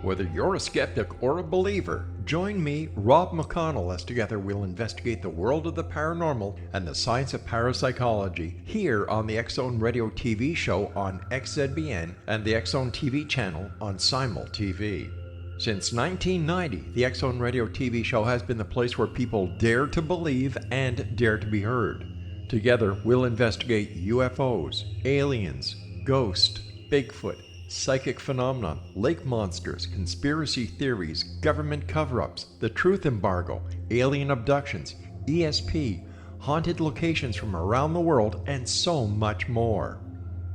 Whether you're a skeptic or a believer, join me, Rob McConnell, as together we'll investigate the world of the paranormal and the science of parapsychology here on the X-Zone Radio TV show on XZBN and the X-Zone TV channel on Simul TV. Since 1990, the X-Zone Radio TV show has been the place where people dare to believe and dare to be heard. Together, we'll investigate UFOs, aliens, ghosts, Bigfoot, psychic phenomena, lake monsters, conspiracy theories, government cover-ups, the truth embargo, alien abductions, ESP, haunted locations from around the world, and so much more.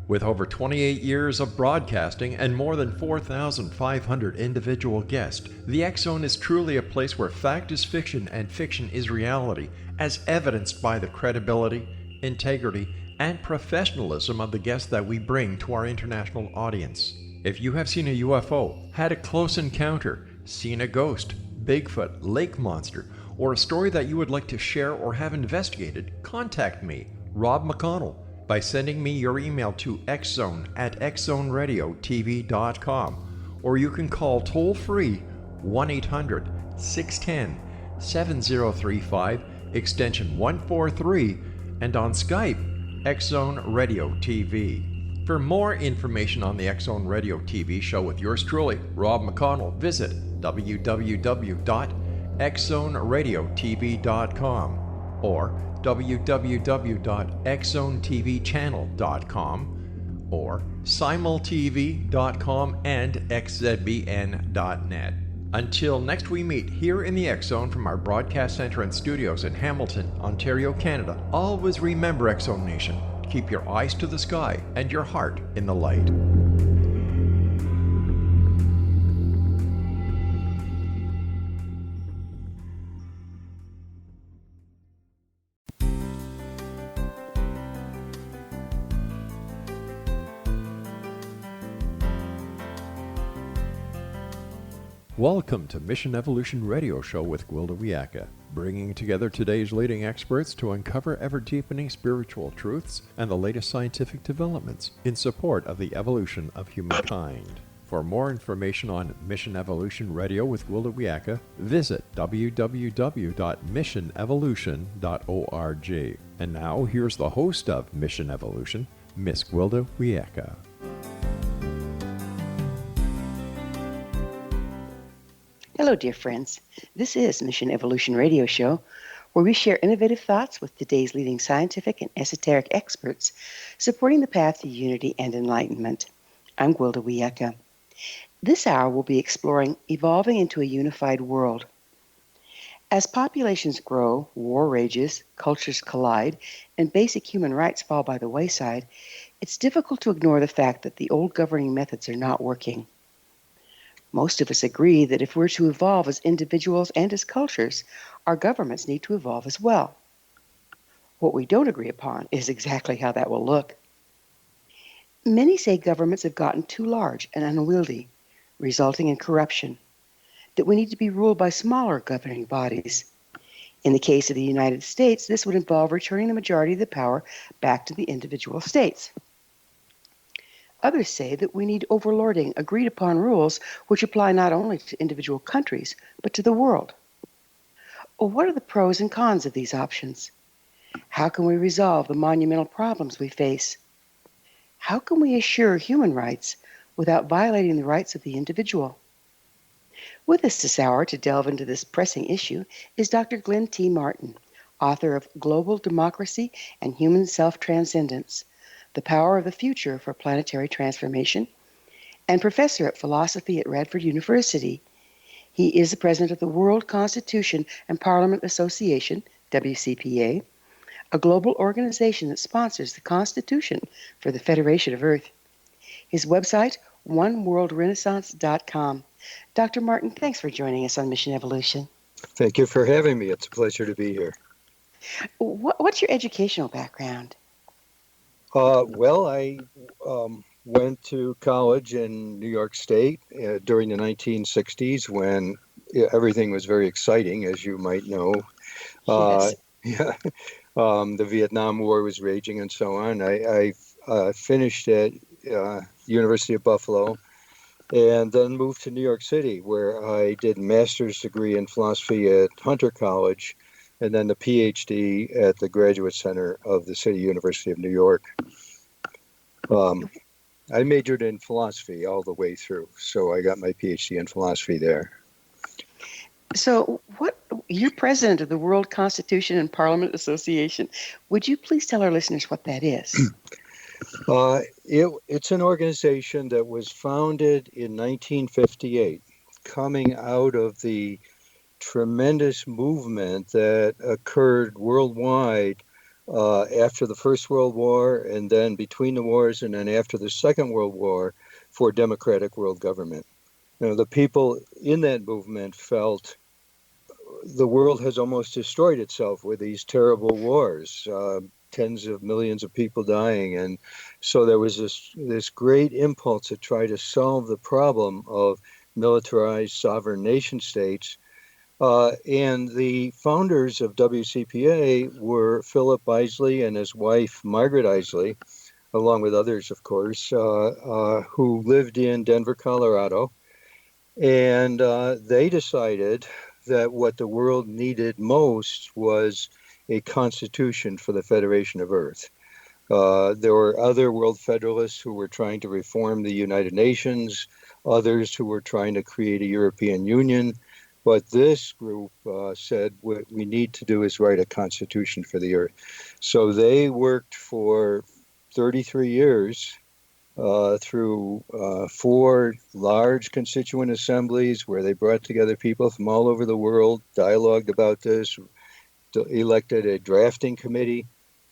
With over 28 years of broadcasting and more than 4,500 individual guests, the X-Zone is truly a place where fact is fiction and fiction is reality, as evidenced by the credibility, integrity, and professionalism of the guests that we bring to our international audience. If you have seen a UFO, had a close encounter, seen a ghost, Bigfoot, lake monster, or a story that you would like to share or have investigated, contact me, Rob McConnell, by sending me your email to xzone@xzoneradiotv.com, or you can call toll-free 1-800-610-7035, extension 143, and on Skype, X-Zone Radio TV. For more information on the X-Zone Radio TV show with yours truly, Rob McConnell, visit www.xzoneradiotv.com or www.xzonetvchannel.com or simultv.com and xzbn.net. Until next we meet here in the X-Zone from our broadcast center and studios in Hamilton, Ontario, Canada, always remember, X-Zone Nation, keep your eyes to the sky and your heart in the light. Welcome to Mission Evolution Radio Show with Gwilda Wiyaka, bringing together today's leading experts to uncover ever-deepening spiritual truths and the latest scientific developments in support of the evolution of humankind. For more information on Mission Evolution Radio with Gwilda Wiyaka, visit www.missionevolution.org. And now, here's the host of Mission Evolution, Miss Gwilda Wiyaka. Hello, dear friends. This is Mission Evolution Radio Show, where we share innovative thoughts with today's leading scientific and esoteric experts supporting the path to unity and enlightenment. I'm Gwilda Wiyaka. This hour we'll be exploring evolving into a unified world. As populations grow, war rages, cultures collide, and basic human rights fall by the wayside, it's difficult to ignore the fact that the old governing methods are not working. Most of us agree that if we're to evolve as individuals and as cultures, our governments need to evolve as well. What we don't agree upon is exactly how that will look. Many say governments have gotten too large and unwieldy, resulting in corruption, that we need to be ruled by smaller governing bodies. In the case of the United States, this would involve returning the majority of the power back to the individual states. Others say that we need overlording, agreed-upon rules which apply not only to individual countries, but to the world. Well, what are the pros and cons of these options? How can we resolve the monumental problems we face? How can we assure human rights without violating the rights of the individual? With us this hour to delve into this pressing issue is Dr. Glenn T. Martin, author of Global Democracy and Human Self-Transcendence, The Power of the Future for Planetary Transformation, and professor of philosophy at Radford University. He is the president of the World Constitution and Parliament Association, WCPA, a global organization that sponsors the Constitution for the Federation of Earth. His website, oneworldrenaissance.com. Dr. Martin, thanks for joining us on Mission Evolution. Thank you for having me. It's a pleasure to be here. What's your educational background? Well, I went to college in New York State during the 1960s when everything was very exciting, as you might know. Yes. Yeah, the Vietnam War was raging and so on. I finished at University of Buffalo and then moved to New York City, where I did a master's degree in philosophy at Hunter College, and then the PhD at the Graduate Center of the City University of New York. I majored in philosophy all the way through, so I got my PhD in philosophy there. So, you're president of the World Constitution and Parliament Association. Would you please tell our listeners what that is? It's an organization that was founded in 1958, coming out of the tremendous movement that occurred worldwide after the First World War, and then between the wars, and then after the Second World War, for democratic world government. The people in that movement felt the world has almost destroyed itself with these terrible wars, tens of millions of people dying. And so there was this great impulse to try to solve the problem of militarized sovereign nation states. And the founders of WCPA were Philip Isley and his wife, Margaret Isley, along with others, of course, who lived in Denver, Colorado. And they decided that what the world needed most was a constitution for the Federation of Earth. There were other world federalists who were trying to reform the United Nations, others who were trying to create a European Union. But this group said what we need to do is write a constitution for the Earth. So they worked for 33 years through 4 large constituent assemblies where they brought together people from all over the world, dialogued about this, elected a drafting committee,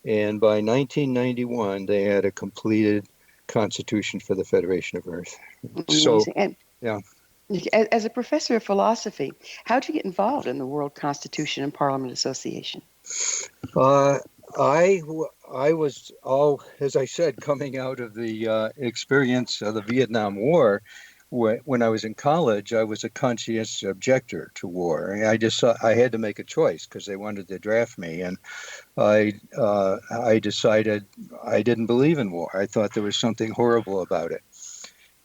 and by 1991 they had a completed constitution for the Federation of Earth. Amazing. So, And yeah. as a professor of philosophy, how did you get involved in the World Constitution and Parliament Association? I was all, as I said, coming out of the experience of the Vietnam War. When I was in college, I was a conscientious objector to war. And I just saw I had to make a choice because they wanted to draft me, and I decided I didn't believe in war. I thought there was something horrible about it,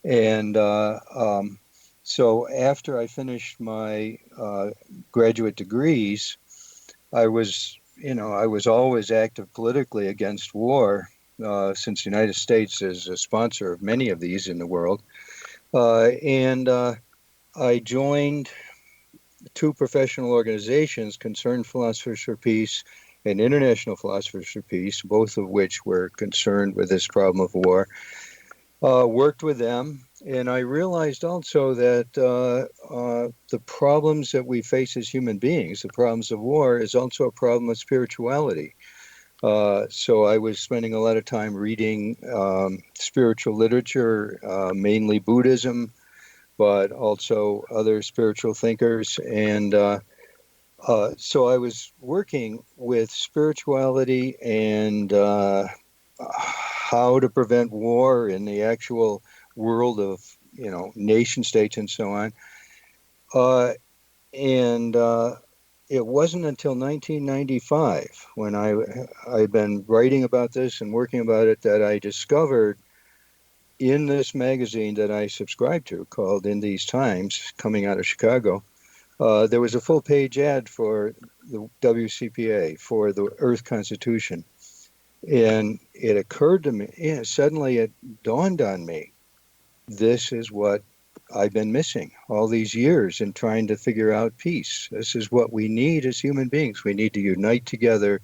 and so after I finished my graduate degrees, I was always active politically against war, since the United States is a sponsor of many of these in the world. And I joined 2 professional organizations, Concerned Philosophers for Peace and International Philosophers for Peace, both of which were concerned with this problem of war. Worked with them, and I realized also that the problems that we face as human beings, the problems of war, is also a problem of spirituality. So I was spending a lot of time reading spiritual literature, mainly Buddhism, but also other spiritual thinkers. And so I was working with spirituality and how to prevent war in the actual world of, nation states and so on. And it wasn't until 1995, when I'd been writing about this and working about it, that I discovered in this magazine that I subscribed to called In These Times, coming out of Chicago, there was a full-page ad for the WCPA, for the Earth Constitution. And it occurred to me, suddenly it dawned on me, this is what I've been missing all these years in trying to figure out peace. This is what we need as human beings. We need to unite together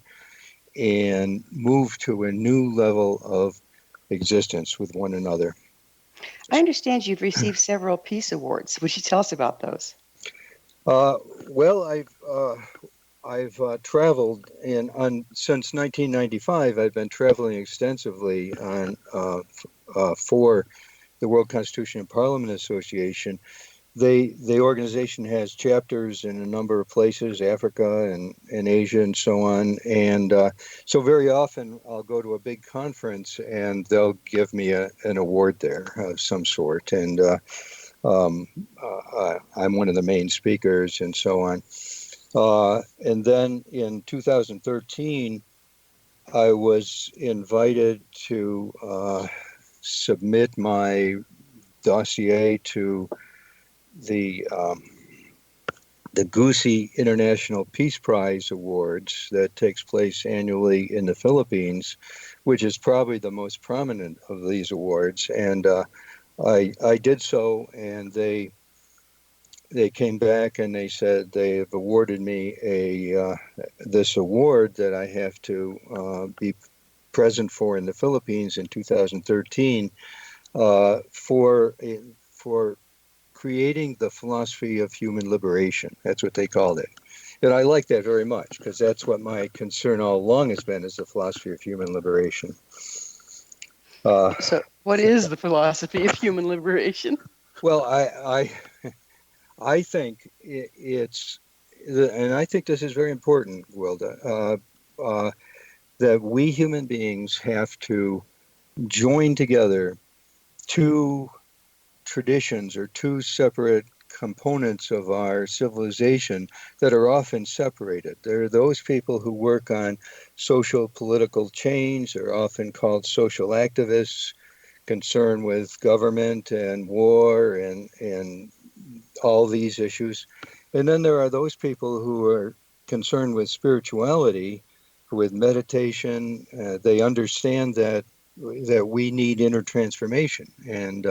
and move to a new level of existence with one another. I understand you've received several peace awards. Would you tell us about those? Well, I've traveled since 1995. I've been traveling extensively for the World Constitution and Parliament Association. The organization has chapters in a number of places, Africa and Asia and so on. And so very often I'll go to a big conference and they'll give me an award there of some sort. And I'm one of the main speakers and so on. And then in 2013, I was invited to submit my dossier to the GUSI International Peace Prize Awards that takes place annually in the Philippines, which is probably the most prominent of these awards. And I did so, and they came back and they said they have awarded me this award that I have to be present for in the Philippines in 2013 for creating the philosophy of human liberation. That's what they called it. And I like that very much because that's what my concern all along has been, is the philosophy of human liberation. So what is the philosophy of human liberation? Well, I think it's, and I think this is very important, Wilda, that we human beings have to join together two traditions or two separate components of our civilization that are often separated. There are those people who work on social political change. They're often called social activists, concerned with government and war and all these issues. And then there are those people who are concerned with spirituality, with meditation. They understand that we need inner transformation. And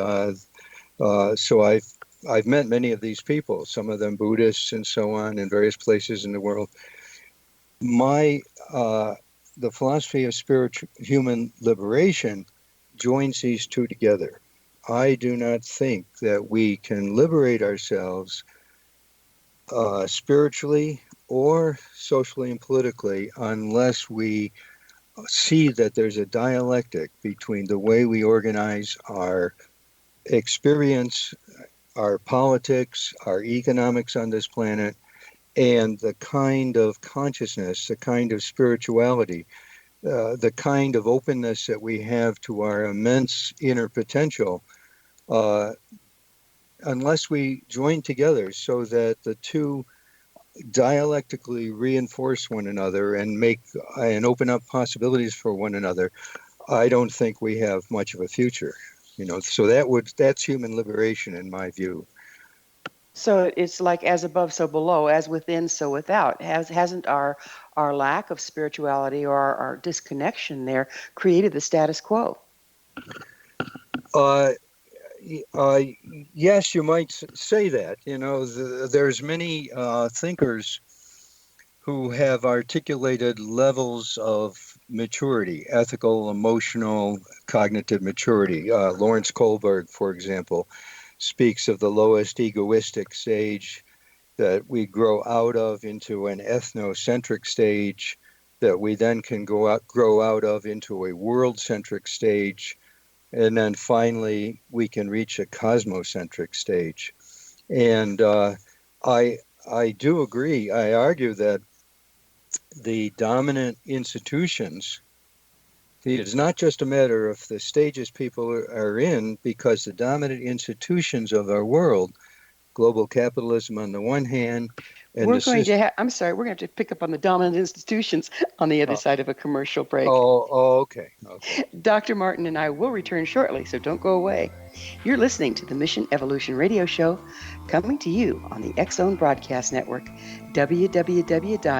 so I've met many of these people, some of them Buddhists and so on, in various places in the world. The philosophy of human liberation joins these two together. I do not think that we can liberate ourselves spiritually or socially and politically unless we see that there's a dialectic between the way we organize our experience, our politics, our economics on this planet, and the kind of consciousness, the kind of spirituality, the kind of openness that we have to our immense inner potential, unless we join together so that the two dialectically reinforce one another and make and open up possibilities for one another, I don't think we have much of a future. So that's human liberation in my view. So it's like as above, so below, as within, so without. Hasn't our lack of spirituality or our disconnection there created the status quo? Yes, you might say that. There's many thinkers who have articulated levels of maturity, ethical, emotional, cognitive maturity. Lawrence Kohlberg, for example, speaks of the lowest egoistic stage that we grow out of into an ethnocentric stage that we then can grow out of into a world-centric stage, and then finally we can reach a cosmocentric stage. And I do agree. I argue that the dominant institutions, it's not just a matter of the stages people are in, because the dominant institutions of our world, global capitalism on the one hand, and we're going to have to pick up on the dominant institutions on the other side of a commercial break. Okay. Dr. Martin and I will return shortly, so don't go away. You're listening to the Mission Evolution Radio Show, coming to you on the X-Zone Broadcast Network, www.xzbn.net.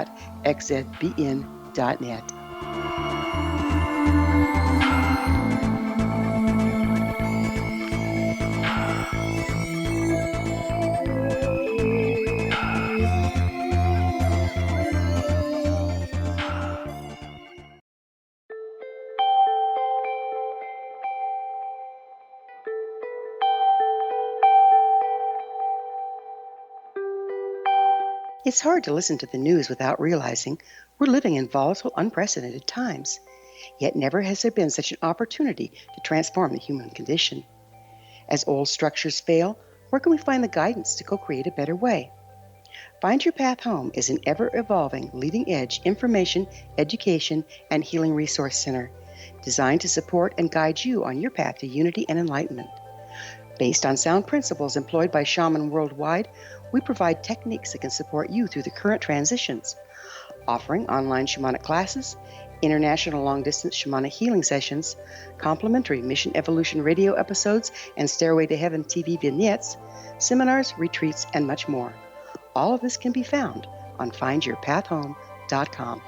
It's hard to listen to the news without realizing we're living in volatile, unprecedented times. Yet never has there been such an opportunity to transform the human condition. As old structures fail, where can we find the guidance to co-create a better way? Find Your Path Home is an ever-evolving, leading-edge information, education, and healing resource center designed to support and guide you on your path to unity and enlightenment. Based on sound principles employed by shaman worldwide, we provide techniques that can support you through the current transitions, offering online shamanic classes, international long-distance shamanic healing sessions, complimentary Mission Evolution radio episodes and Stairway to Heaven TV vignettes, seminars, retreats, and much more. All of this can be found on findyourpathhome.com.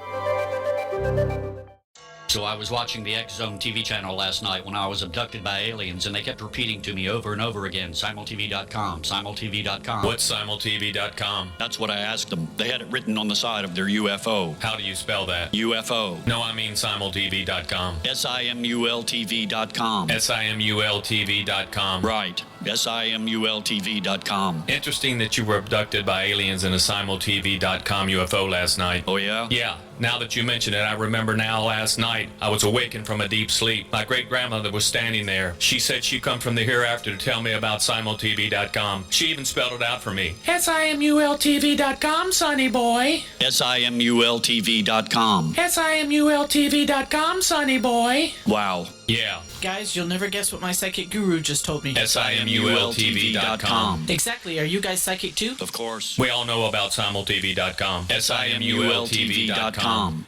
So I was watching the X Zone TV channel last night when I was abducted by aliens, and they kept repeating to me over and over again, simultv.com, simultv.com. What's simultv.com? That's what I asked them. They had it written on the side of their UFO. How do you spell that? UFO. No, I mean simultv.com. simultv.com. simultv.com. Right. simultv.com. Interesting that you were abducted by aliens in a simultv.com UFO last night. Oh, yeah? Yeah. Now that you mention it, I remember now last night I was awakened from a deep sleep. My great-grandmother was standing there. She said she'd come from the hereafter to tell me about simultv.com. She even spelled it out for me. simultv.com, sonny boy. simultv.com. simultv.com, sonny boy. Wow. Yeah. Guys, you'll never guess what my psychic guru just told me. simultv.com. Exactly. Are you guys psychic too? Of course. We all know about simultv.com. simultv.com.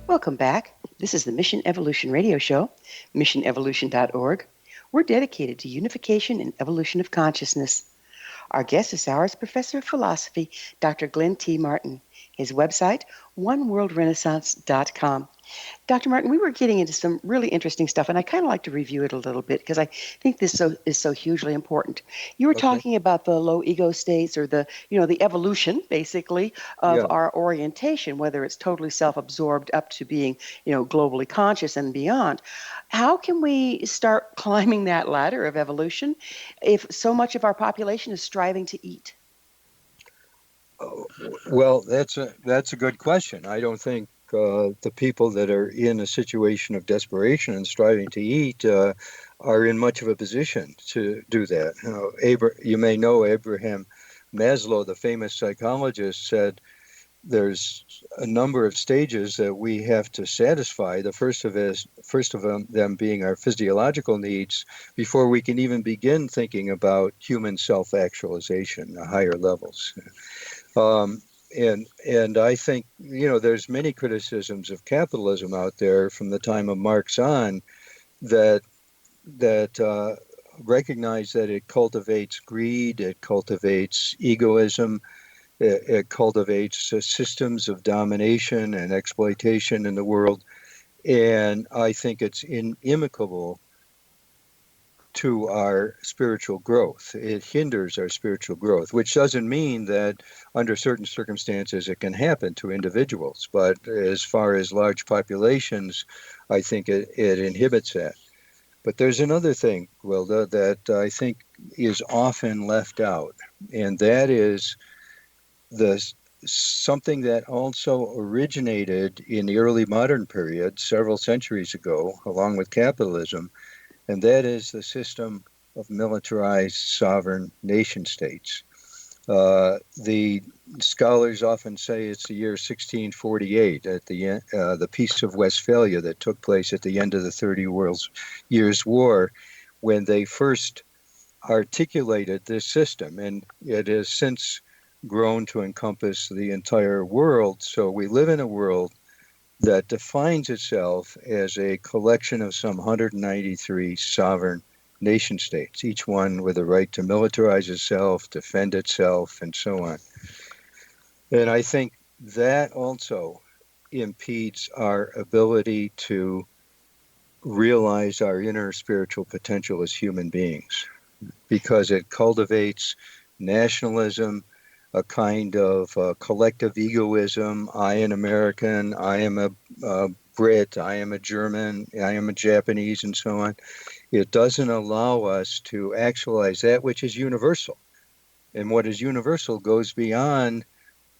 Welcome back. This is the Mission Evolution Radio Show, missionevolution.org. We're dedicated to unification and evolution of consciousness. Our guest this hour is Professor of Philosophy, Dr. Glenn T. Martin. His website, oneworldrenaissance.com. Dr. Martin, we were getting into some really interesting stuff, and I kind of like to review it a little bit because I think this is so hugely important. You were talking about the low ego states, or the evolution, basically, of our orientation, whether it's totally self-absorbed up to being, globally conscious and beyond. How can we start climbing that ladder of evolution if so much of our population is striving to eat? Well, that's a good question. I don't think the people that are in a situation of desperation and striving to eat are in much of a position to do that. You may know Abraham Maslow, the famous psychologist, said there's a number of stages that we have to satisfy. The first of them being our physiological needs before we can even begin thinking about human self-actualization, the higher levels. And I think, there's many criticisms of capitalism out there from the time of Marx on that recognize that it cultivates greed, it cultivates egoism, it cultivates systems of domination and exploitation in the world. And I think it's inimical to our spiritual growth. It hinders our spiritual growth, which doesn't mean that under certain circumstances it can happen to individuals. But as far as large populations, I think it inhibits that. But there's another thing, Wilda, that I think is often left out, and that is something that also originated in the early modern period, several centuries ago, along with capitalism, and that is the system of militarized sovereign nation states. The scholars often say it's the year 1648 at the Peace of Westphalia that took place at the end of the 30 Years' War, when they first articulated this system, and it has since grown to encompass the entire world. So we live in a world that defines itself as a collection of some 193 sovereign nation states, each one with a right to militarize itself, defend itself, and so on. And I think that also impedes our ability to realize our inner spiritual potential as human beings, because it cultivates nationalism, a kind of collective egoism. I am American, I am a Brit, I am a German, I am a Japanese, and so on. It doesn't allow us to actualize that which is universal. And what is universal goes beyond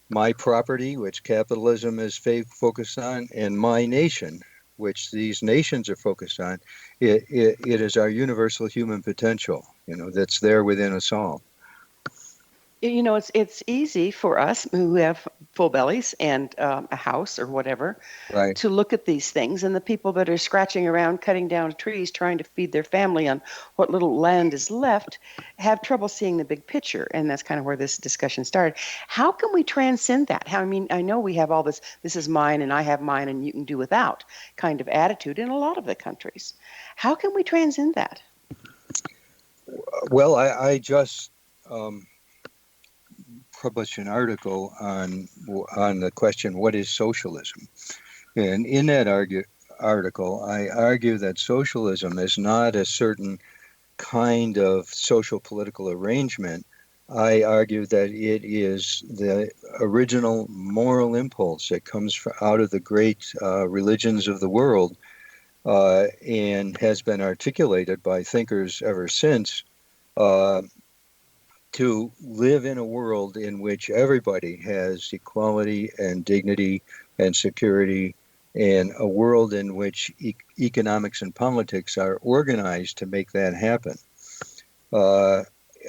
my property, which capitalism is focused on, and my nation, which these nations are focused on. It is our universal human potential, that's there within us all. You know, it's easy for us who have full bellies and a house or whatever Right. to look at these things, and the people that are scratching around, cutting down trees, trying to feed their family on what little land is left, have trouble seeing the big picture, and that's kind of where this discussion started. How can we transcend that? How, I mean, I know we have all this is mine and I have mine and you can do without kind of attitude in a lot of the countries. How can we transcend that? Well, I just published an article on the question, what is socialism? And in that article, I argue that socialism is not a certain kind of social political arrangement. I argue that it is the original moral impulse that comes out of the great religions of the world, and has been articulated by thinkers ever since, uh, to live in a world in which everybody has equality and dignity and security, and a world in which economics and politics are organized to make that happen. Uh,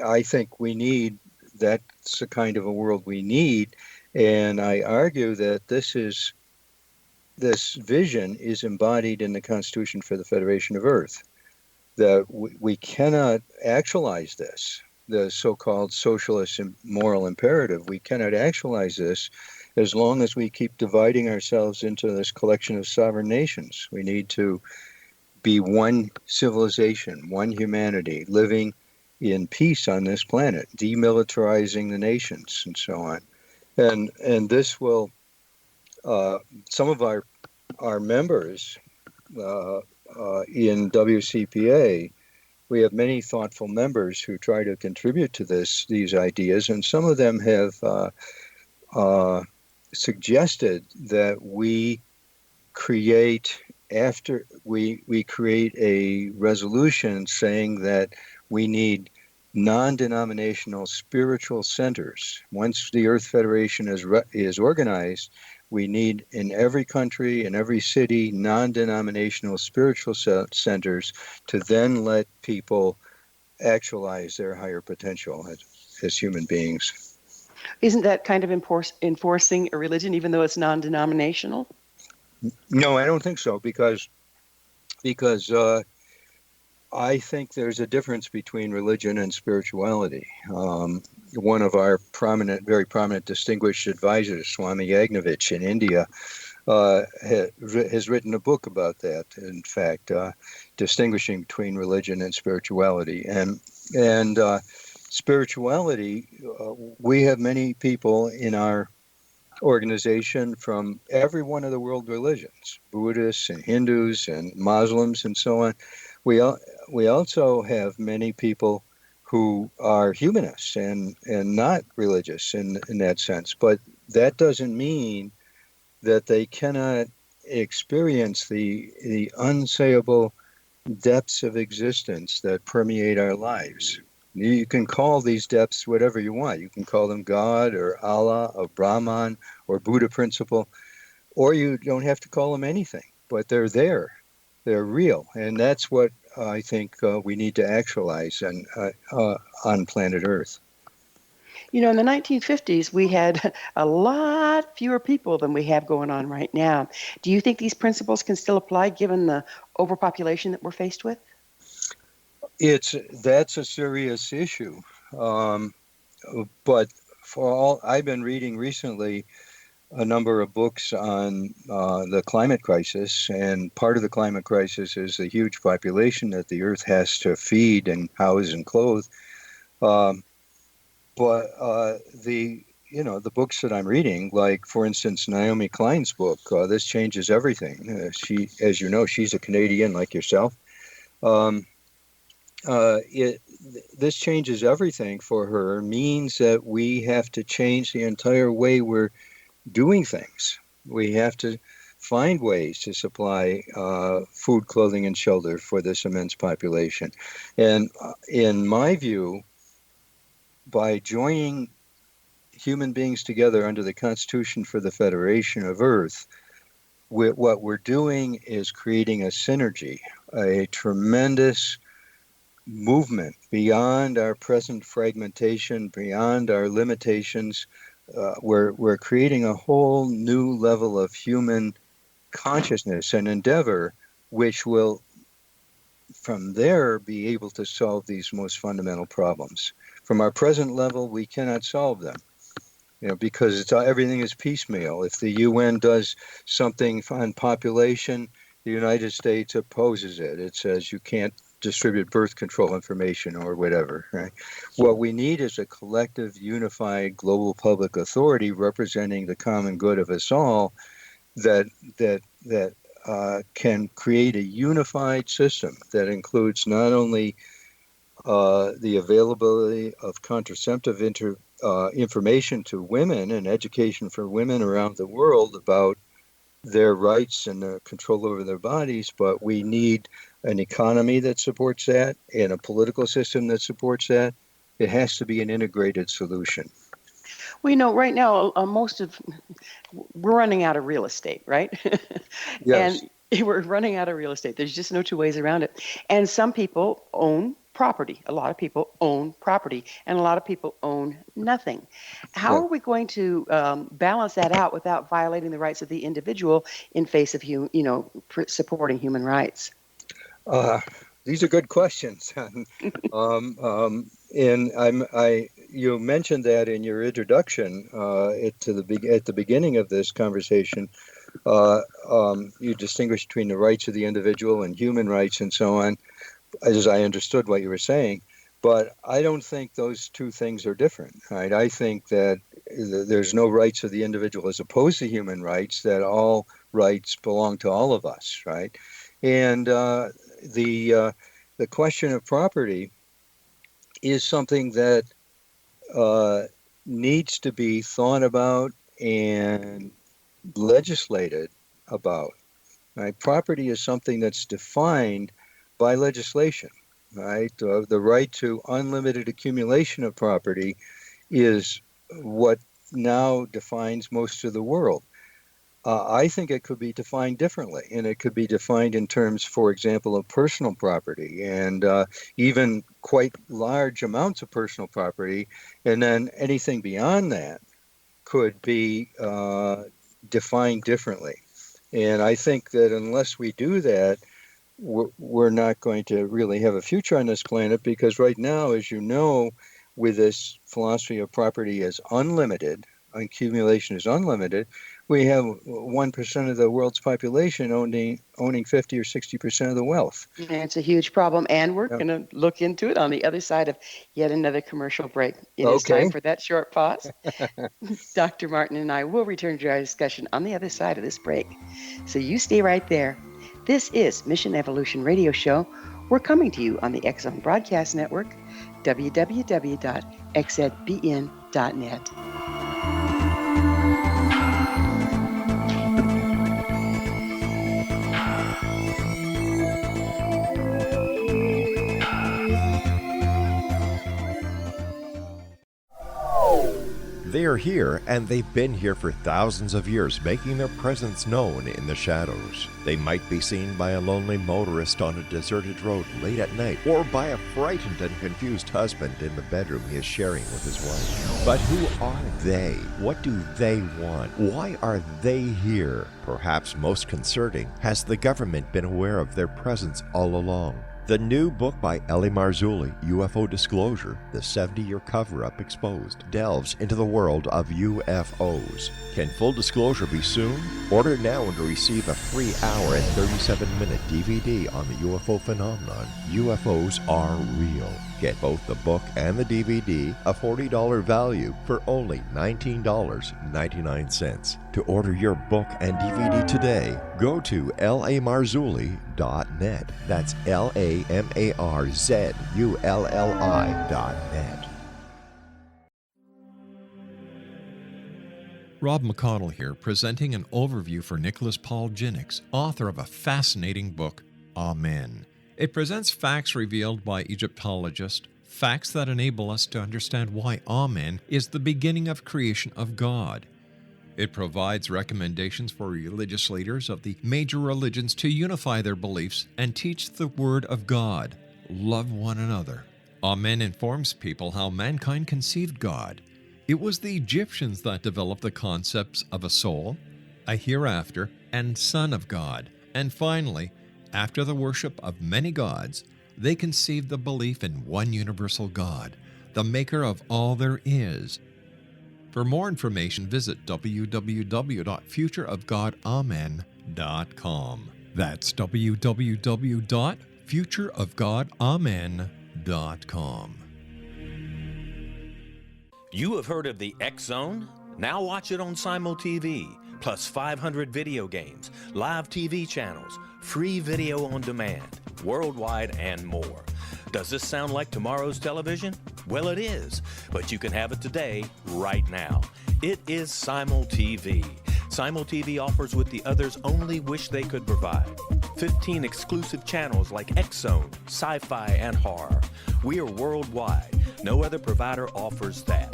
I think we need, that's the kind of a world we need, and I argue that this vision is embodied in the Constitution for the Federation of Earth, that we cannot actualize this, the so-called socialist and moral imperative. We cannot actualize this as long as we keep dividing ourselves into this collection of sovereign nations. We need to be one civilization, one humanity, living in peace on this planet, demilitarizing the nations, and so on. And this will, some of our members in WCPA, we have many thoughtful members who try to contribute to these ideas, and some of them have suggested that we create create a resolution saying that we need non-denominational spiritual centers. Once the Earth Federation is organized, we need in every country, in every city, non-denominational spiritual centers to then let people actualize their higher potential as human beings. Isn't that kind of enforcing a religion, even though it's non-denominational? No, I don't think so, because I think there's a difference between religion and spirituality. One of our very prominent distinguished advisors, Swami Yagnovich in India, has written a book about that, in fact, distinguishing between religion and spirituality. And spirituality, we have many people in our organization from every one of the world religions, Buddhists and Hindus and Muslims and so on. We also have many people who are humanists and not religious in that sense. But that doesn't mean that they cannot experience the unsayable depths of existence that permeate our lives. You can call these depths whatever you want. You can call them God or Allah or Brahman or Buddha principle, or you don't have to call them anything, but they're there. They're real. And that's what I think we need to actualize on planet Earth. You know, in the 1950s, we had a lot fewer people than we have going on right now. Do you think these principles can still apply given the overpopulation that we're faced with? That's a serious issue. But I've been reading recently a number of books on the climate crisis, and part of the climate crisis is the huge population that the Earth has to feed and house and clothe. But the books that I'm reading, like for instance Naomi Klein's book, This Changes Everything. She, as you know, she's a Canadian like yourself. This changes everything for her means that we have to change the entire way we're doing things. We have to find ways to supply food, clothing, and shelter for this immense population. And in my view, by joining human beings together under the Constitution for the Federation of Earth, what we're doing is creating a synergy, a tremendous movement beyond our present fragmentation, beyond our limitations. We're creating a whole new level of human consciousness and endeavor, which will from there be able to solve these most fundamental problems. From our present level, we cannot solve them, because everything is piecemeal. If the UN does something on population, the United States opposes it. It says you can't distribute birth control information or whatever, right? What we need is a collective, unified global public authority representing the common good of us all that can create a unified system that includes not only the availability of contraceptive information to women and education for women around the world about their rights and their control over their bodies, but we need an economy that supports that and a political system that supports that. It has to be an integrated solution. Well, right now, we're running out of real estate, right? Yes. And we're running out of real estate. There's just no two ways around it. And some people own property. A lot of people own property, and a lot of people own nothing. How Yeah. are we going to balance that out without violating the rights of the individual in face of supporting human rights? These are good questions. And you mentioned that in your introduction at the beginning of this conversation. You distinguish between the rights of the individual and human rights and so on, as I understood what you were saying. But I don't think those two things are different, right? I think that there's no rights of the individual as opposed to human rights, that all rights belong to all of us, right? And the question of property is something that needs to be thought about and legislated about. Right? Property is something that's defined by legislation. Right? The right to unlimited accumulation of property is what now defines most of the world. I think it could be defined differently, and it could be defined in terms, for example, of personal property and even quite large amounts of personal property. And then anything beyond that could be defined differently. And I think that unless we do that, we're not going to really have a future on this planet, because right now, as you know, with this philosophy of property as unlimited, accumulation is unlimited, we have 1% of the world's population owning 50 or 60% of the wealth. And it's a huge problem, and we're going to look into it on the other side of yet another commercial break. It is time for that short pause. Dr. Martin and I will return to our discussion on the other side of this break. So you stay right there. This is Mission Evolution Radio Show. We're coming to you on the X-Zone Broadcast Network, www.xzbn.net. They are here, and they've been here for thousands of years, making their presence known in the shadows. They might be seen by a lonely motorist on a deserted road late at night, or by a frightened and confused husband in the bedroom he is sharing with his wife. But who are they? What do they want? Why are they here? Perhaps most concerning, has the government been aware of their presence all along? The new book by Ellie Marzulli, UFO Disclosure, the 70-year cover-up exposed, delves into the world of UFOs. Can full disclosure be soon? Order now and receive a free hour and 37-minute DVD on the UFO phenomenon. UFOs are real. Get both the book and the DVD, a $40 value, for only $19.99. To order your book and DVD today, go to lamarzulli.net. That's LAMARZULLI.net. Rob McConnell here, presenting an overview for Nicholas Paul Jennings, author of a fascinating book, Amen. It presents facts revealed by Egyptologists, facts that enable us to understand why Amen is the beginning of creation of God. It provides recommendations for religious leaders of the major religions to unify their beliefs and teach the Word of God. love one another. Amen informs people how mankind conceived God. It was the Egyptians that developed the concepts of a soul, a hereafter, and Son of God. And finally, after the worship of many gods, they conceived the belief in one universal God, the maker of all there is. For more information, visit www.futureofgodamen.com. That's www.futureofgodamen.com. You have heard of the X Zone? Now watch it on Simul TV, plus 500 video games, live TV channels, free video on demand, worldwide, and more. Does this sound like tomorrow's television? Well, it is, but you can have it today, right now. It is Simul TV. Simul TV offers what the others only wish they could provide. 15 exclusive channels like X Zone, sci-fi, and horror. We are worldwide. No other provider offers that.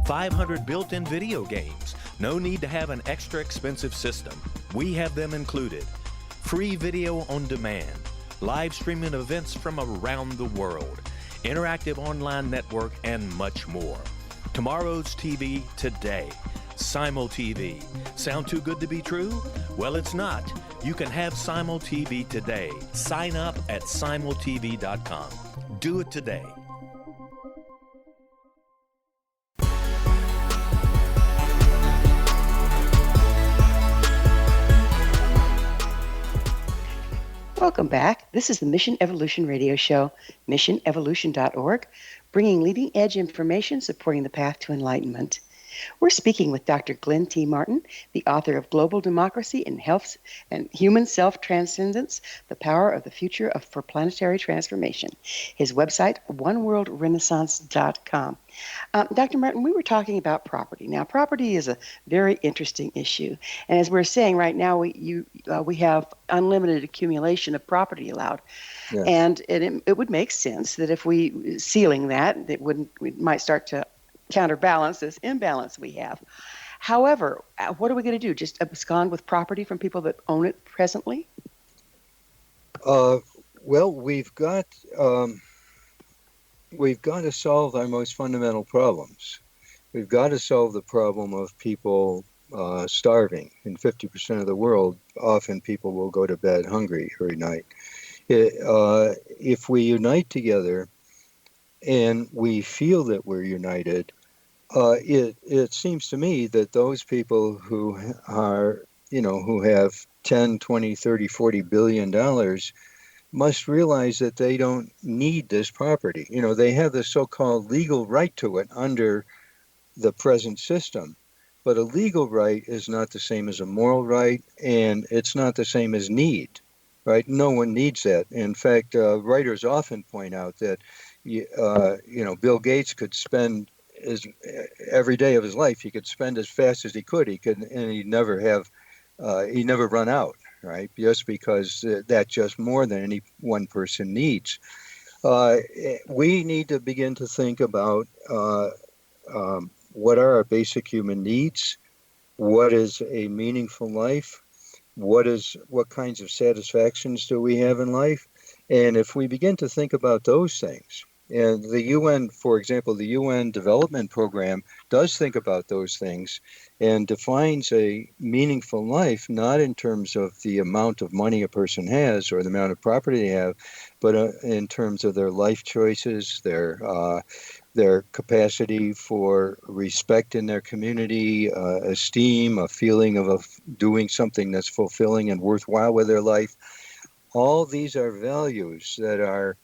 500 built-in video games. No need to have an extra expensive system. We have them included. Free video on demand. Live streaming events from around the world. Interactive online network, and much more. Tomorrow's TV today. Simul TV. Sound too good to be true? Well, it's not. You can have Simul TV today. Sign up at simultv.com. Do it today. Welcome back. This is the Mission Evolution Radio Show, missionevolution.org, bringing leading-edge information supporting the path to enlightenment. We're speaking with Dr. Glenn T. Martin, the author of Global Democracy and Health and Human Self-Transcendence, The Power of the Future for Planetary Transformation. His website, oneworldrenaissance.com. Dr. Martin, we were talking about property. Now, property is a very interesting issue. And as we're saying right now, we have unlimited accumulation of property allowed. Yes. And it would make sense that if we ceiling that, we might start to counterbalance this imbalance we have. However, what are we going to do? Just abscond with property from people that own it presently? Well, we've got to solve our most fundamental problems. We've got to solve the problem of people starving. In 50% of the world, often people will go to bed hungry every night. If we unite together and we feel that we're united, it seems to me that those people who are, who have 10, 20, 30, 40 billion dollars must realize that they don't need this property. They have the so-called legal right to it under the present system. But a legal right is not the same as a moral right, and it's not the same as need, right? No one needs that. In fact, writers often point out that, Bill Gates could spend every day of his life, he could spend as fast as he could, and he'd never run out, right? Just because that's just more than any one person needs. We need to begin to think about what are our basic human needs, what is a meaningful life, what kinds of satisfactions do we have in life, and if we begin to think about those things. And the UN, for example, the UN Development Program does think about those things and defines a meaningful life, not in terms of the amount of money a person has or the amount of property they have, but in terms of their life choices, their capacity for respect in their community, esteem, a feeling of doing something that's fulfilling and worthwhile with their life. All these are values that are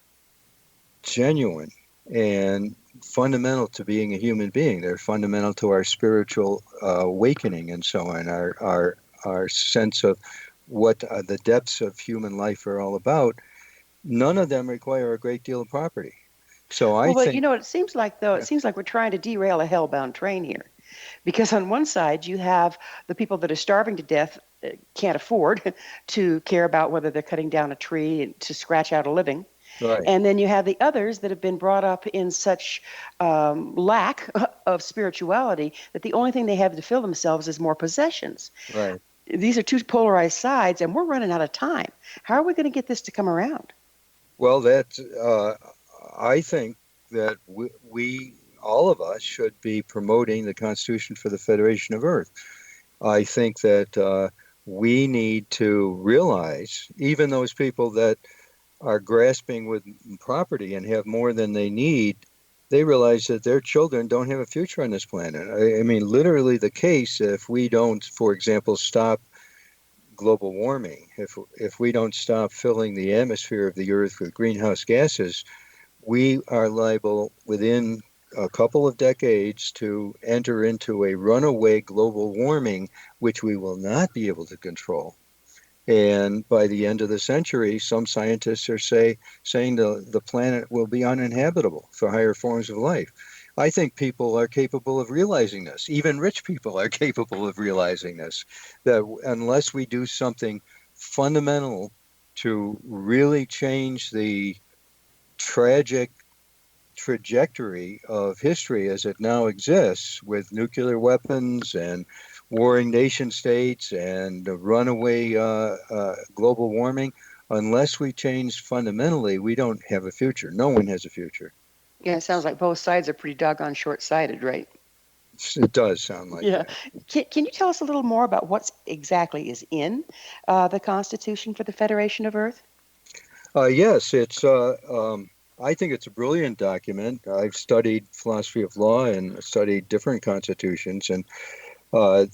genuine and fundamental to being a human being. They're fundamental to our spiritual awakening and so on, our sense of what the depths of human life are all about. None of them require a great deal of property. So I think... it seems like we're trying to derail a hellbound train here. Because on one side, you have the people that are starving to death, can't afford to care about whether they're cutting down a tree to scratch out a living. Right. And then you have the others that have been brought up in such lack of spirituality that the only thing they have to fill themselves is more possessions. Right. These are two polarized sides, and we're running out of time. How are we going to get this to come around? Well, I think that we, all of us, should be promoting the Constitution for the Federation of Earth. I think that we need to realize, even those people that are grasping with property and have more than they need, they realize that their children don't have a future on this planet. I mean, literally the case, if we don't, for example, stop global warming, if we don't stop filling the atmosphere of the Earth with greenhouse gases, we are liable within a couple of decades to enter into a runaway global warming, which we will not be able to control. And by the end of the century, some scientists are saying the planet will be uninhabitable for higher forms of life. I think people are capable of realizing this. Even rich people are capable of realizing this, that unless we do something fundamental to really change the tragic trajectory of history as it now exists, with nuclear weapons and warring nation states and runaway global warming, unless we change fundamentally, we don't have a future. No one has a future. Yeah, it sounds like both sides are pretty doggone short-sighted, right? It does sound like Yeah. that. Can you tell us a little more about what exactly is in the Constitution for the Federation of Earth? Yes, I think it's a brilliant document. I've studied philosophy of law and studied different constitutions, and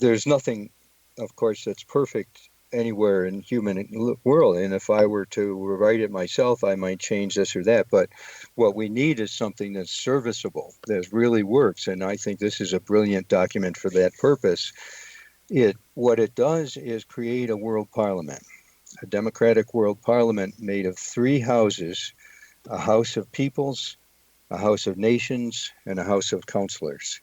there's nothing, of course, that's perfect anywhere in human world. And if I were to write it myself, I might change this or that. But what we need is something that's serviceable, that really works. And I think this is a brilliant document for that purpose. What it does is create a world parliament, a democratic world parliament made of three houses: a House of Peoples, a House of Nations, and a House of Counselors.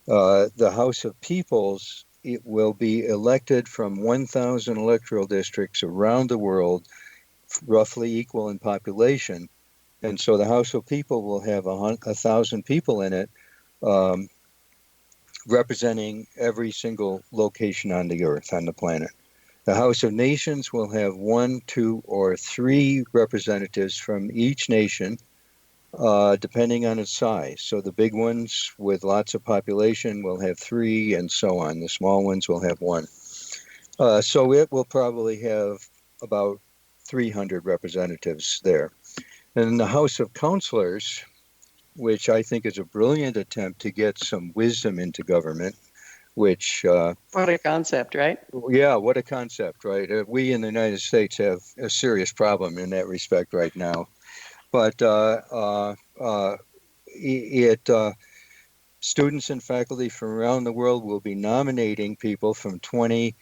The House of Peoples, it will be elected from 1,000 electoral districts around the world, roughly equal in population. And so the House of People will have 1,000 people in it, um, representing every single location on the earth, on the planet. The House of Nations will have one, two, or three representatives from each nation, depending on its size. So the big ones with lots of population will have three, and so on. The small ones will have one. So it will probably have about 300 representatives there. And in the House of Counselors, which I think is a brilliant attempt to get some wisdom into government, which, What a concept, right? yeah, what a concept, right? We in the United States have a serious problem in that respect right now. But it students and faculty from around the world will be nominating people from 20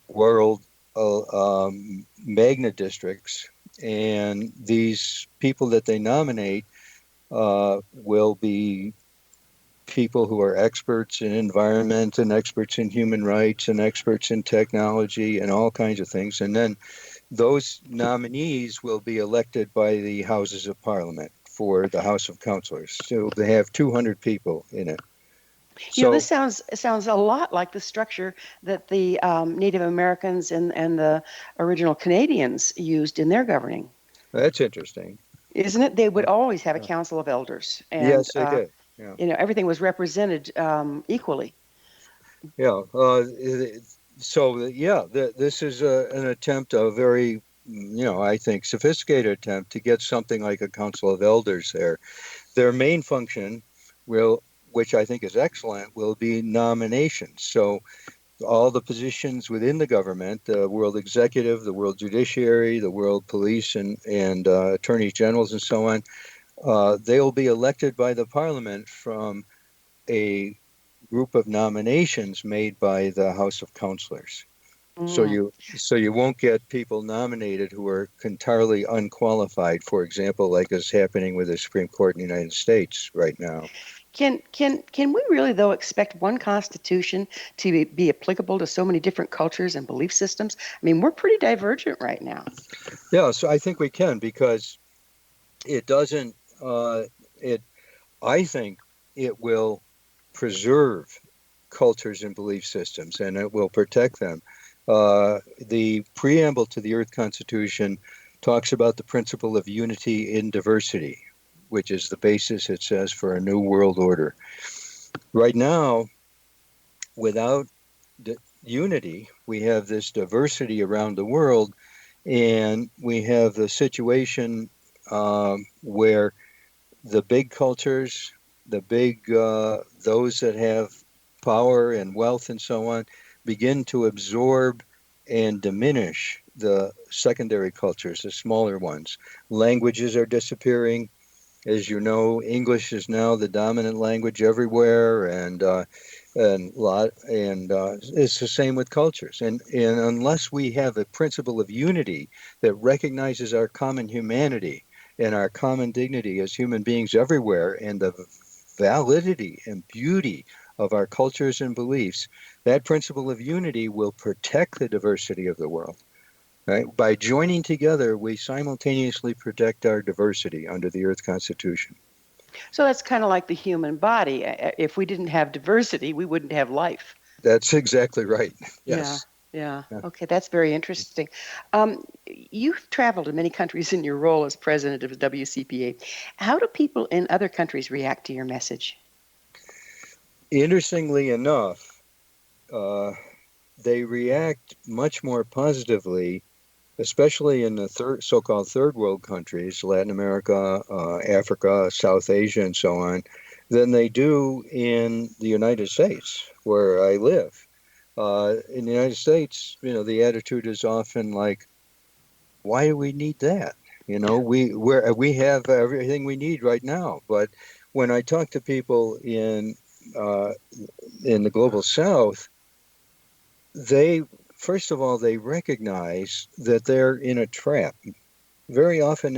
world magna districts, and these people that they nominate will be people who are experts in environment and experts in human rights and experts in technology and all kinds of things. And then those nominees will be elected by the Houses of Parliament for the House of Councillors. So they have 200 people in it. You know, So this sounds a lot like the structure that the Native Americans and the original Canadians used in their governing, that's interesting. isn't it? They would always have a council of elders, and Yes, they did. Yeah. everything was represented equally. Yeah. This is an attempt, a very, I think, sophisticated attempt to get something like a council of elders there. Their main function will, which I think is excellent, will be nominations. So all the positions within the government, the world executive, the world judiciary, the world police, and attorneys generals, and so on, they will be elected by the parliament from a group of nominations made by the House of Councillors. Mm. So you won't get people nominated who are entirely unqualified, for example, like is happening with the Supreme Court in the United States right now. Can we really, though, expect one constitution to be applicable to so many different cultures and belief systems? I mean, we're pretty divergent right now. Yeah, so I think we can, because it doesn't. I think it will preserve cultures and belief systems, and it will protect them. The preamble to the Earth Constitution talks about the principle of unity in diversity, which is the basis, it says, for a new world order. Right now, without unity, we have this diversity around the world, and we have the situation where the big cultures, those that have power and wealth and so on, begin to absorb and diminish the secondary cultures, the smaller ones. Languages are disappearing. As you know, English is now the dominant language everywhere, and it's the same with cultures. And unless we have a principle of unity that recognizes our common humanity and our common dignity as human beings everywhere, and the validity and beauty of our cultures and beliefs, that principle of unity will protect the diversity of the world. Right? By joining together, we simultaneously protect our diversity under the Earth Constitution. So that's kind of like the human body. If we didn't have diversity, we wouldn't have life. That's exactly right. Yes. Yeah. Okay, that's very interesting. You've traveled to many countries in your role as president of the WCPA. How do people in other countries react to your message? Interestingly enough, they react much more positively, especially in the so-called third world countries, Latin America, Africa, South Asia, and so on, than they do in the United States, where I live. In the United States, the attitude is often like, why do we need that? We have everything we need right now. But when I talk to people in the global South, first of all, they recognize that they're in a trap. Very often,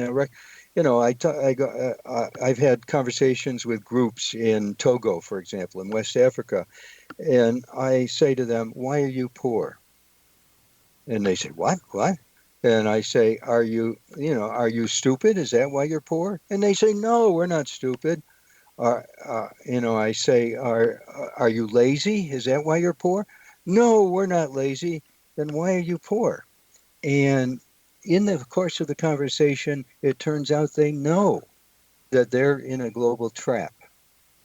I've had conversations with groups in Togo, for example, in West Africa, and I say to them, "Why are you poor?" And they say, "What? What?" And I say, "Are you stupid? Is that why you're poor?" And they say, "No, we're not stupid." I say, "Are you lazy? Is that why you're poor?" "No, we're not lazy." "Then why are you poor?" And in the course of the conversation, it turns out they know that they're in a global trap.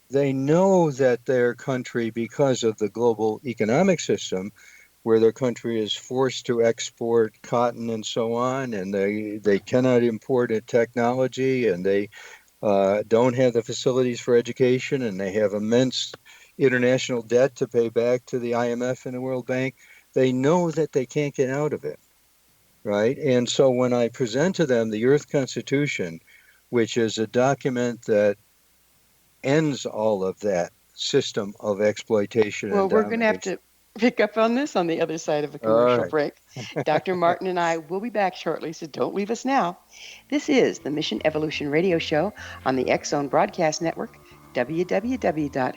They know that their country, because of the global economic system, where their country is forced to export cotton and so on, and they cannot import technology, and they don't have the facilities for education, and they have immense international debt to pay back to the IMF and the World Bank. They know that they can't get out of it, right? And so when I present to them the Earth Constitution, which is a document that ends all of that system of exploitation Well, and we're going to have domination. to pick up on this on the other side of a commercial break. Dr. Martin and I will be back shortly, so don't leave us now. This is the Mission Evolution Radio Show on the X-Zone Broadcast Network, www.xzbn.net.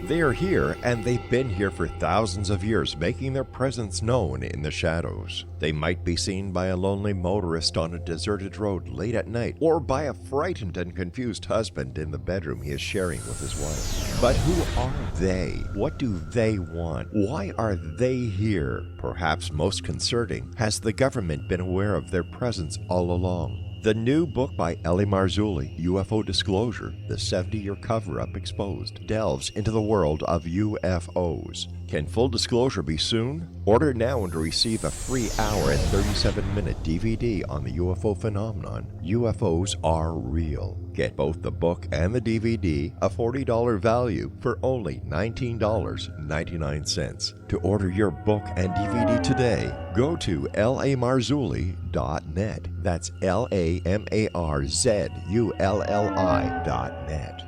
They are here, and they've been here for thousands of years, making their presence known in the shadows. They might be seen by a lonely motorist on a deserted road late at night, or by a frightened and confused husband in the bedroom he is sharing with his wife. But who are they? What do they want? Why are they here? Perhaps most concerning, has the government been aware of their presence all along? The new book by Ellie Marzulli, UFO Disclosure, the 70-year cover-up exposed, delves into the world of UFOs. Can full disclosure be soon? Order now and receive a free hour and 37-minute DVD on the UFO phenomenon. UFOs are real. Get both the book and the DVD, a $40 value, for only $19.99. To order your book and DVD today, go to lamarzulli.net. That's LAMARZULLI.net.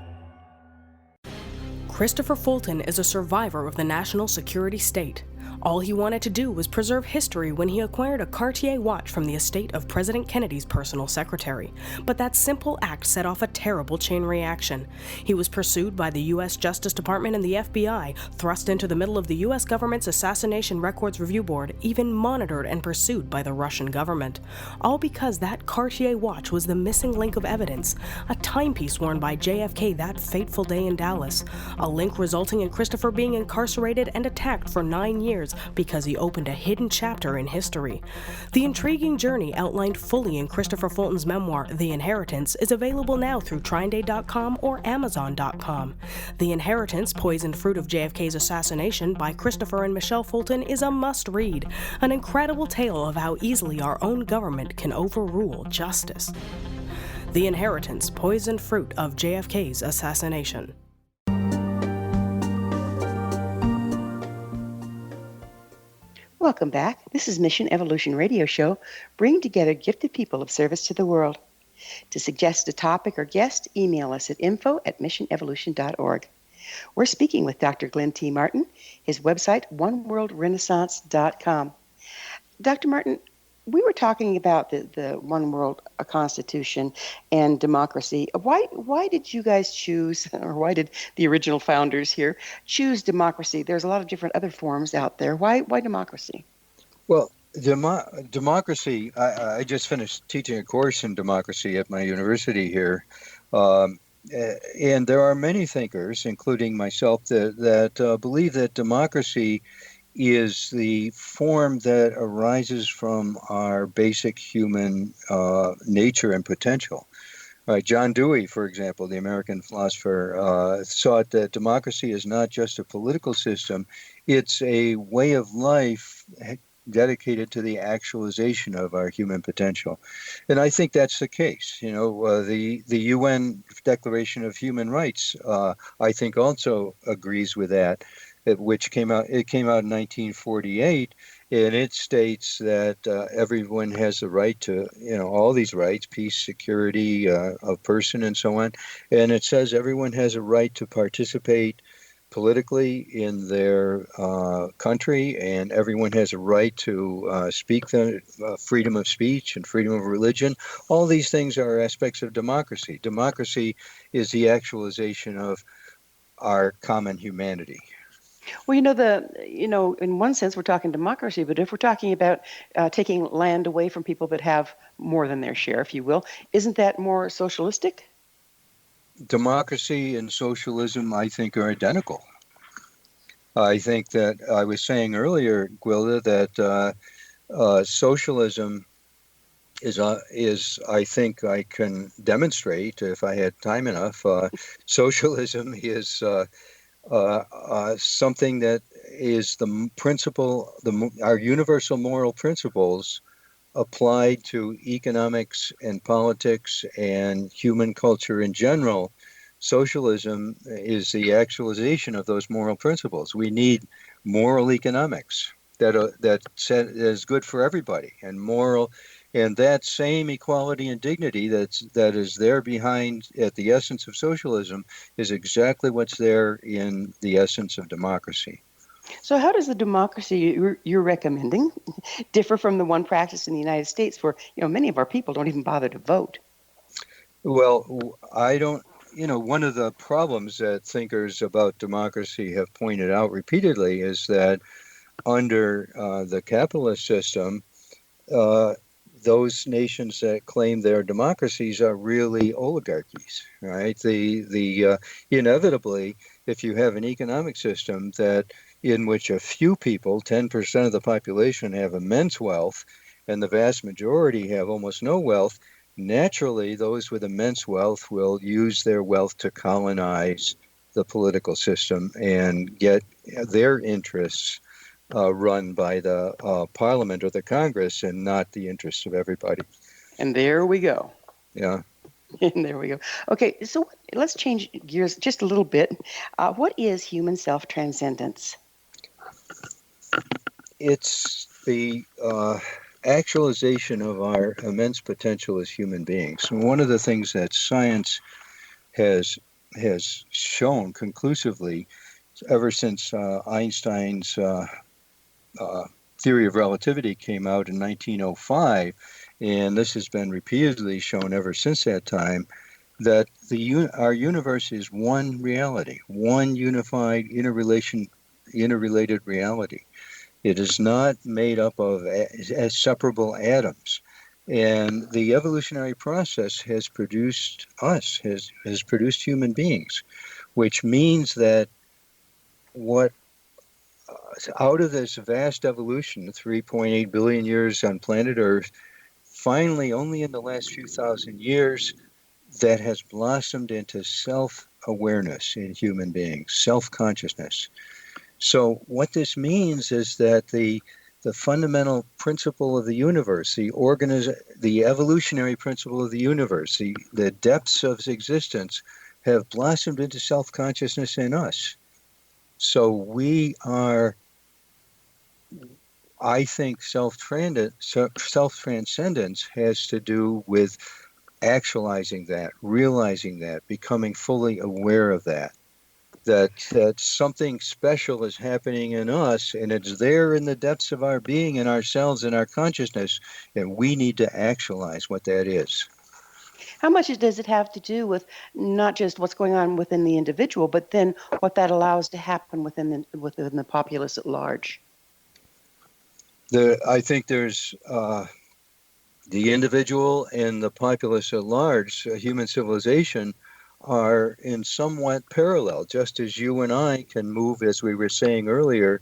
Christopher Fulton is a survivor of the national security state. All he wanted to do was preserve history when he acquired a Cartier watch from the estate of President Kennedy's personal secretary. But that simple act set off a terrible chain reaction. He was pursued by the U.S. Justice Department and the FBI, thrust into the middle of the U.S. government's Assassination Records Review Board, even monitored and pursued by the Russian government. All because that Cartier watch was the missing link of evidence, a timepiece worn by JFK that fateful day in Dallas, a link resulting in Christopher being incarcerated and attacked for 9 years because he opened a hidden chapter in history. The intriguing journey outlined fully in Christopher Fulton's memoir, The Inheritance, is available now through TrineDay.com or Amazon.com. The Inheritance, Poisoned Fruit of JFK's Assassination by Christopher and Michelle Fulton is a must-read, an incredible tale of how easily our own government can overrule justice. The Inheritance, Poisoned Fruit of JFK's Assassination. Welcome back. This is Mission Evolution Radio Show, bringing together gifted people of service to the world. To suggest a topic or guest, email us at info@missionevolution.org. We're speaking with Dr. Glenn T. Martin, his website, oneworldrenaissance.com. Dr. Martin, we were talking about the One World Constitution and democracy. Why did you guys choose, or why did the original founders here choose democracy? There's a lot of different other forms out there. Why democracy? Well, democracy, I just finished teaching a course in democracy at my university here. And there are many thinkers, including myself, that believe that democracy is the form that arises from our basic human nature and potential. John Dewey, for example, the American philosopher, thought that democracy is not just a political system, it's a way of life dedicated to the actualization of our human potential. And I think that's the case. You know, the UN Declaration of Human Rights, I think also agrees with that. Which came out in 1948, and it states that everyone has the right to, all these rights, peace, security of person, and so on. And it says everyone has a right to participate politically in their country, and everyone has a right to speak the freedom of speech and freedom of religion. All these things are aspects of democracy. Democracy is the actualization of our common humanity. Well, in one sense, we're talking democracy, but if we're talking about taking land away from people that have more than their share, if you will, isn't that more socialistic? Democracy and socialism, I think, are identical. I think that I was saying earlier, Gwilda, that socialism is, I think I can demonstrate, if I had time enough, socialism is something that is the principle, our universal moral principles applied to economics and politics and human culture in general. Socialism is the actualization of those moral principles. We need moral economics that is good for everybody, and moral. And that same equality and dignity that is there behind, at the essence of socialism, is exactly what's there in the essence of democracy. So how does the democracy you're recommending differ from the one practiced in the United States, where many of our people don't even bother to vote? Well, I don't. One of the problems that thinkers about democracy have pointed out repeatedly is that under the capitalist system, those nations that claim they're democracies are really oligarchies, right? Inevitably, if you have an economic system in which a few people, 10% of the population, have immense wealth, and the vast majority have almost no wealth, naturally, those with immense wealth will use their wealth to colonize the political system and get their interests run by the Parliament or the Congress, and not the interests of everybody. And there we go. Yeah. And there we go. Okay, so let's change gears just a little bit. What is human self-transcendence? It's the actualization of our immense potential as human beings. And one of the things that science has shown conclusively ever since Einstein's theory of relativity came out in 1905, and this has been repeatedly shown ever since that time, that our universe is one reality, one unified, interrelated reality. It is not made up of as separable atoms. And the evolutionary process has produced us, has produced human beings, which means that what out of this vast evolution, 3.8 billion years on planet Earth, finally, only in the last few thousand years, that has blossomed into self-awareness in human beings, self-consciousness. So what this means is that the fundamental principle of the universe, the evolutionary principle of the universe, the depths of existence have blossomed into self-consciousness in us. So we are, I think, self-transcendence has to do with actualizing that, realizing that, becoming fully aware of that something special is happening in us, and it's there in the depths of our being and ourselves and our consciousness, and we need to actualize what that is. How much does it have to do with not just what's going on within the individual, but then what that allows to happen within the populace at large? I think there's the individual and the populace at large, human civilization, are in somewhat parallel, just as you and I can move, as we were saying earlier,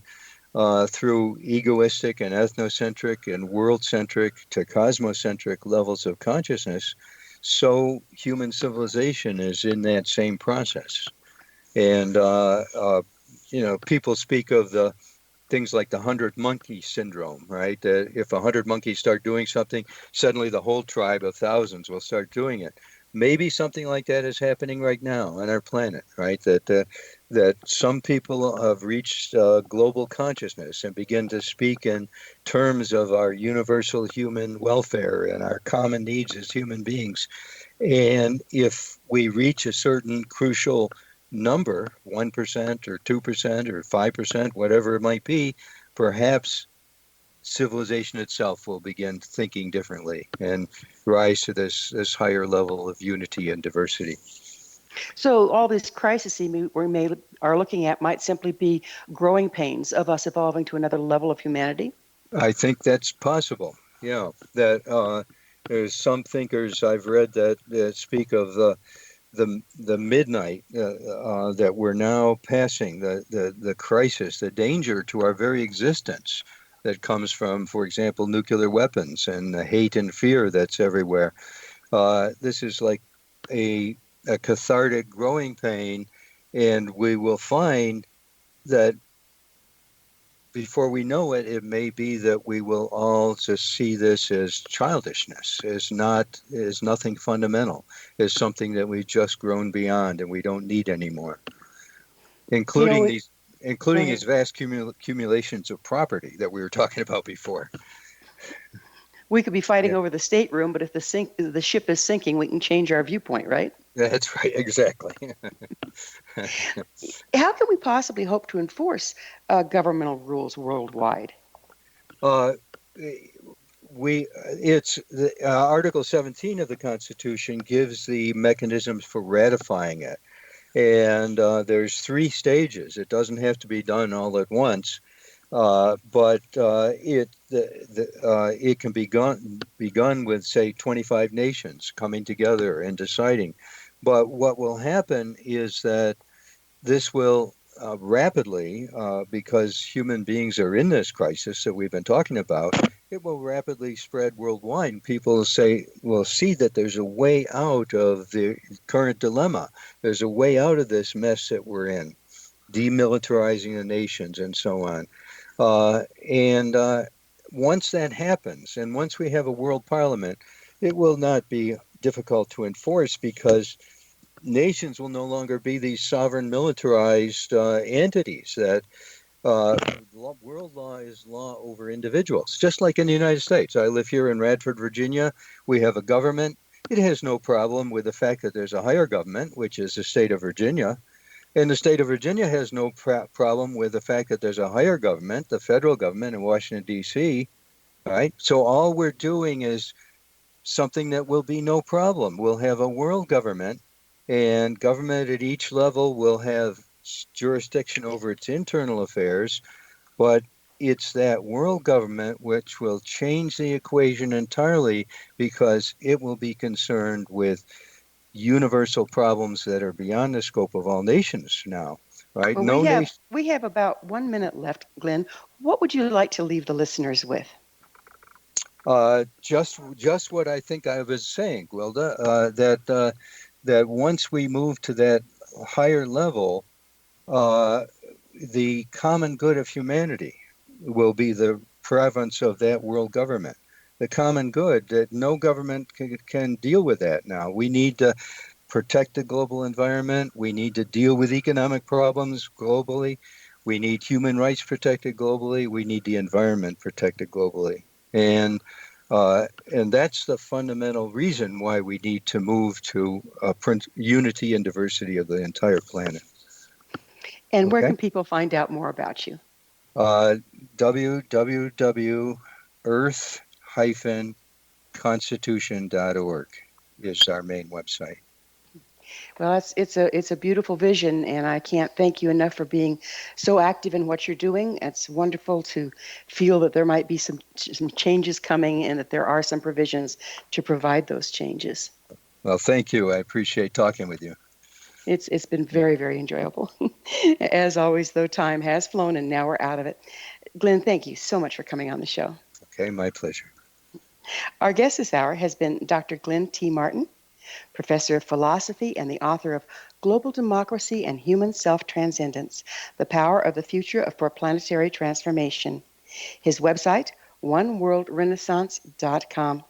through egoistic and ethnocentric and world-centric to cosmocentric levels of consciousness. So human civilization is in that same process. And, people speak of the things like the 100 monkey syndrome, right? That if 100 monkeys start doing something, suddenly the whole tribe of thousands will start doing it. Maybe something like that is happening right now on our planet, right? That some people have reached global consciousness and begin to speak in terms of our universal human welfare and our common needs as human beings. And if we reach a certain crucial number, 1% or 2% or 5%, whatever it might be, perhaps civilization itself will begin thinking differently and rise to this higher level of unity and diversity. So all this crisis we are looking at might simply be growing pains of us evolving to another level of humanity? I think that's possible. Yeah, that there's some thinkers I've read that speak of the midnight that we're now passing, the crisis, the danger to our very existence that comes from, for example, nuclear weapons and the hate and fear that's everywhere. This is like a cathartic growing pain, and we will find that before we know it, it may be that we will all just see this as childishness, as nothing fundamental, as something that we've just grown beyond and we don't need anymore, including these vast accumulations of property that we were talking about before. We could be fighting over the stateroom, but if the ship is sinking, we can change our viewpoint, right? That's right, exactly. How can we possibly hope to enforce governmental rules worldwide? Article 17 of the Constitution gives the mechanisms for ratifying it. And there's 3 stages. It doesn't have to be done all at once, but it can be begun with, say, 25 nations coming together and deciding. But what will happen is that this will rapidly, because human beings are in this crisis that we've been talking about, it will rapidly spread worldwide. People will see that there's a way out of the current dilemma. There's a way out of this mess that we're in, demilitarizing the nations and so on. Once that happens, and once we have a world parliament, it will not be difficult to enforce because nations will no longer be these sovereign militarized entities that world law is law over individuals, just like in the United States. I live here in Radford, Virginia. We have a government. It has no problem with the fact that there's a higher government, which is the state of Virginia. And the state of Virginia has no problem with the fact that there's a higher government, the federal government in Washington, D.C., right? So all we're doing is something that will be no problem. We'll have a world government, and government at each level will have jurisdiction over its internal affairs, but it's that world government which will change the equation entirely, because it will be concerned with universal problems that are beyond the scope of all nations now, right? Well, we have about 1 minute left, Glenn. What would you like to leave the listeners with? Just what I think I was saying, Gwilda, that once we move to that higher level, the common good of humanity will be the province of that world government. The common good, that no government can deal with that now. We need to protect the global environment. We need to deal with economic problems globally. We need human rights protected globally. We need the environment protected globally. And that's the fundamental reason why we need to move to unity and diversity of the entire planet. And where can people find out more about you? www.earth-constitution.org is our main website. Well, it's a beautiful vision, and I can't thank you enough for being so active in what you're doing. It's wonderful to feel that there might be some changes coming, and that there are some provisions to provide those changes. Well, thank you. I appreciate talking with you. It's been very, very enjoyable. As always, though, time has flown, and now we're out of it. Glenn, thank you so much for coming on the show. Okay, my pleasure. Our guest this hour has been Dr. Glenn T. Martin, professor of philosophy and the author of Global Democracy and Human Self-Transcendence, The Power of the Future for Planetary Transformation. His website, oneworldrenaissance.com.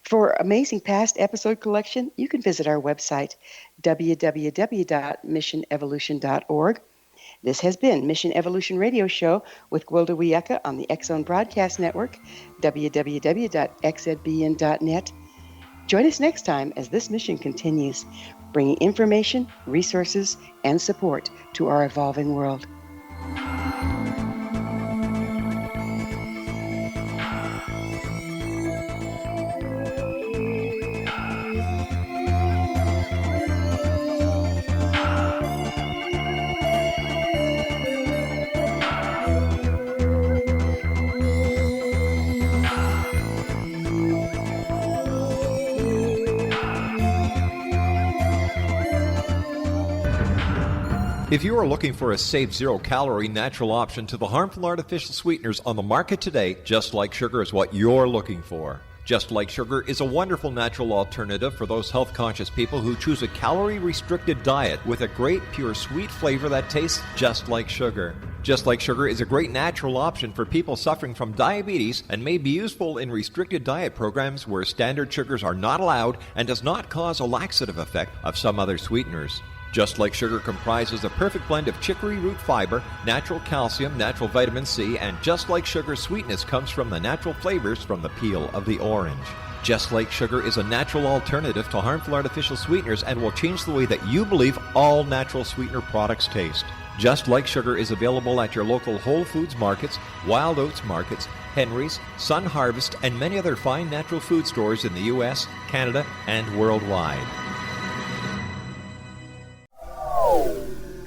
For amazing past episode collection, you can visit our website, www.missionevolution.org. This has been Mission Evolution Radio Show with Gwilda Wiyaka on the X-Zone Broadcast Network, www.xzbn.net. Join us next time as this mission continues, bringing information, resources, and support to our evolving world. If you are looking for a safe, zero-calorie natural option to the harmful artificial sweeteners on the market today, Just Like Sugar is what you're looking for. Just Like Sugar is a wonderful natural alternative for those health-conscious people who choose a calorie-restricted diet with a great, pure, sweet flavor that tastes just like sugar. Just Like Sugar is a great natural option for people suffering from diabetes and may be useful in restricted diet programs where standard sugars are not allowed and does not cause a laxative effect of some other sweeteners. Just Like Sugar comprises a perfect blend of chicory root fiber, natural calcium, natural vitamin C, and Just Like Sugar's sweetness comes from the natural flavors from the peel of the orange. Just Like Sugar is a natural alternative to harmful artificial sweeteners and will change the way that you believe all natural sweetener products taste. Just Like Sugar is available at your local Whole Foods markets, Wild Oats markets, Henry's, Sun Harvest, and many other fine natural food stores in the U.S., Canada, and worldwide.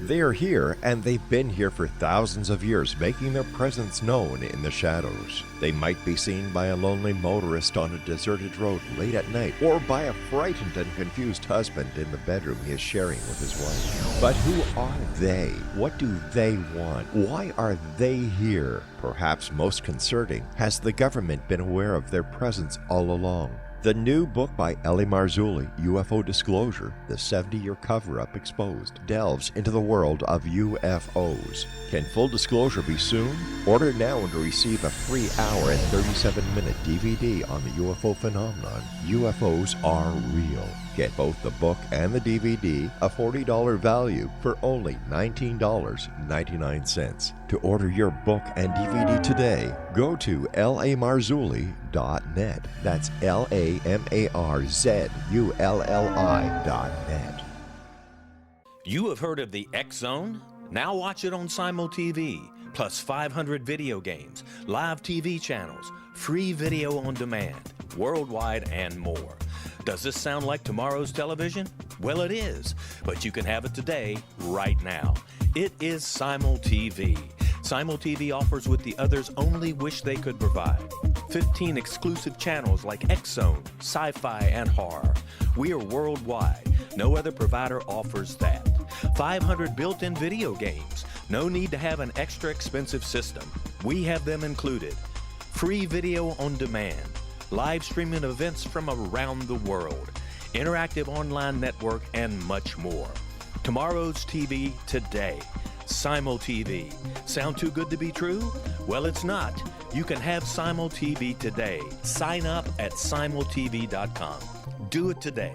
They are here, and they've been here for thousands of years, making their presence known in the shadows. They might be seen by a lonely motorist on a deserted road late at night, or by a frightened and confused husband in the bedroom he is sharing with his wife. But who are they? What do they want? Why are they here? Perhaps most concerning, has the government been aware of their presence all along? The new book by Ellie Marzulli, UFO Disclosure, the 70-year cover-up exposed, delves into the world of UFOs. Can full disclosure be soon? Order now and receive a free hour and 37-minute DVD on the UFO phenomenon. UFOs are real. Get both the book and the DVD, a $40 value, for only $19.99. To order your book and DVD today, go to lamarzulli.net. That's LAMARZULLI.net. You have heard of the X Zone? Now watch it on Simul TV, plus 500 video games, live TV channels, free video on demand, worldwide, and more. Does this sound like tomorrow's television? Well, it is, but you can have it today, right now. It is Simul TV. Simul TV offers what the others only wish they could provide. 15 exclusive channels like X Zone, sci-fi, and horror. We are worldwide. No other provider offers that. 500 built-in video games. No need to have an extra expensive system. We have them included. Free video on demand. Live streaming events from around the world. Interactive online network, and much more. Tomorrow's TV today. Simul TV. Sound too good to be true? Well, it's not. You can have Simul TV today. Sign up at simultv.com. Do it today.